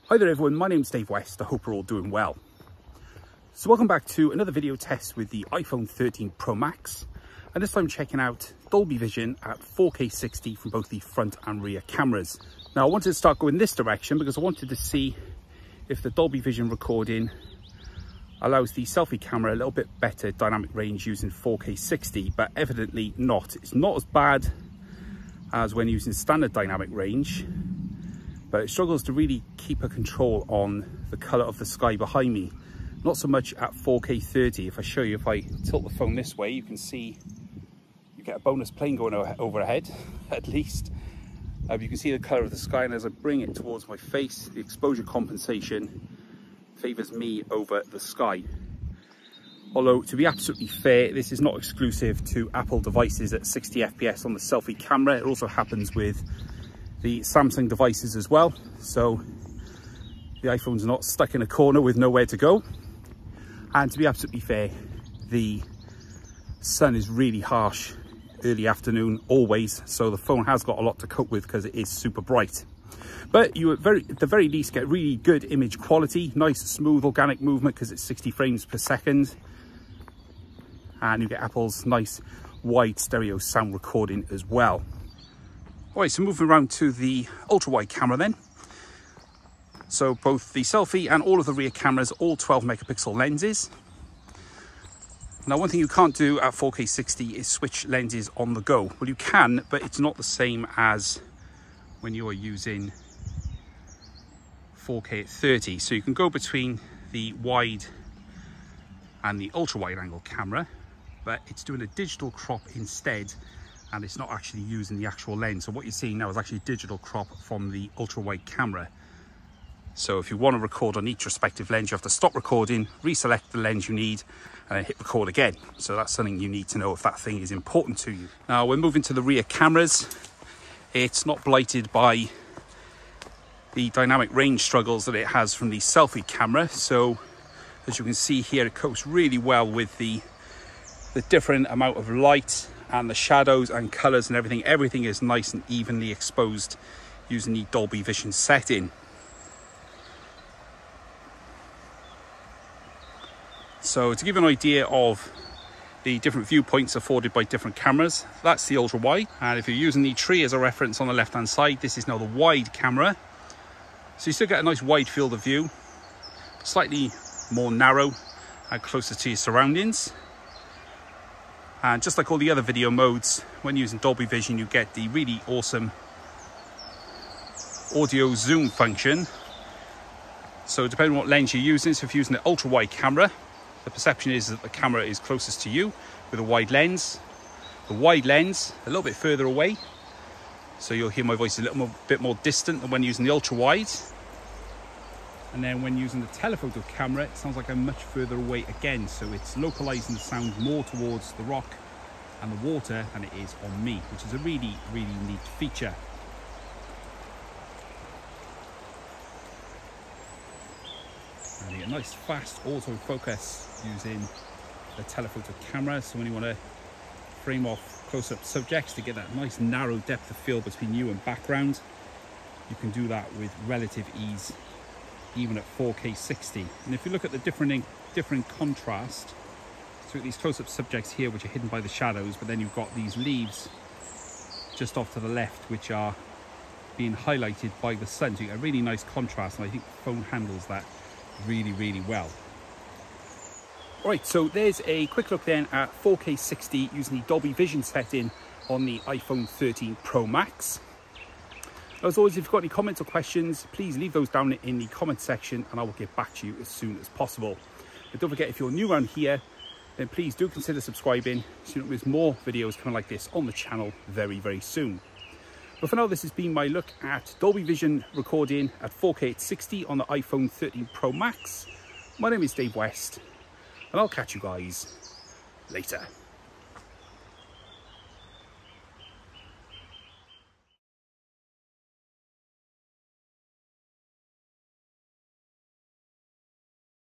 Hi there everyone, my name's Dave West. I hope you're all doing well. So welcome back to another video test with the iPhone 13 Pro Max, and this time checking out Dolby Vision at 4K 60 from both the front and rear cameras. Now I wanted to start going this direction because I wanted to see if the Dolby Vision recording allows the selfie camera a little bit better dynamic range using 4K 60, but evidently not. It's not as bad as when using standard dynamic range, but it struggles to really keep a control on the colour of the sky behind me. Not so much at 4K 30. If I show you, if I tilt the phone this way, you can see you get a bonus plane going overhead, at least. You can see the colour of the sky, and as I bring it towards my face, the exposure compensation favours me over the sky. Although, to be absolutely fair, this is not exclusive to Apple devices at 60 FPS on the selfie camera. It also happens with the Samsung devices as well, so the iPhone's not stuck in a corner with nowhere to go. And to be absolutely fair, the sun is really harsh early afternoon always, so the phone has got a lot to cope with because it is super bright. But you at the very least get really good image quality, nice smooth organic movement because it's 60 frames per second, and you get Apple's nice wide stereo sound recording as well. Alright, so moving around to the ultra-wide camera then. So both the selfie and all of the rear cameras, all 12 megapixel lenses. Now one thing you can't do at 4K 60 is switch lenses on the go. Well, you can, but it's not the same as when you are using 4K at 30. So you can go between the wide and the ultra-wide angle camera, but it's doing a digital crop instead, and it's not actually using the actual lens. So what you're seeing now is actually a digital crop from the ultra-wide camera. So if you want to record on each respective lens, you have to stop recording, reselect the lens you need, and then hit record again. So that's something you need to know if that thing is important to you. Now we're moving to the rear cameras. It's not blighted by the dynamic range struggles that it has from the selfie camera. So as you can see here, it copes really well with the different amount of light and the shadows and colors and everything. Everything is nice and evenly exposed using the Dolby Vision setting. So to give you an idea of the different viewpoints afforded by different cameras, that's the ultra wide, and if you're using the tree as a reference on the left hand side, this is now the wide camera. So you still get a nice wide field of view, slightly more narrow and closer to your surroundings. And just like all the other video modes, when using Dolby Vision, you get the really awesome audio zoom function. So depending on what lens you're using, so if you're using the ultra wide camera, the perception is that the camera is closest to you with a wide lens. The wide lens a little bit further away, so you'll hear my voice a little bit more distant than when using the ultra wide. And then when using the telephoto camera, it sounds like I'm much further away again, so it's localizing the sound more towards the rock and the water than it is on me, which is a really, really neat feature. And you get a nice fast autofocus using the telephoto camera, so when you want to frame off close-up subjects to get that nice narrow depth of field between you and background, you can do that with relative ease, even at 4K 60. And if you look at the different contrast, so these close-up subjects here which are hidden by the shadows, but then you've got these leaves just off to the left which are being highlighted by the sun, so you get a really nice contrast, and I think the phone handles that really, really well. Alright, so there's a quick look then at 4K 60 using the Dolby Vision setting on the iPhone 13 Pro Max. As always, if you've got any comments or questions, please leave those down in the comment section and I will get back to you as soon as possible. But don't forget, if you're new around here, then please do consider subscribing so you don't miss more videos coming like this on the channel very, very soon. But for now, this has been my look at Dolby Vision recording at 4K 60 on the iPhone 13 Pro Max. My name is Dave West, and I'll catch you guys later.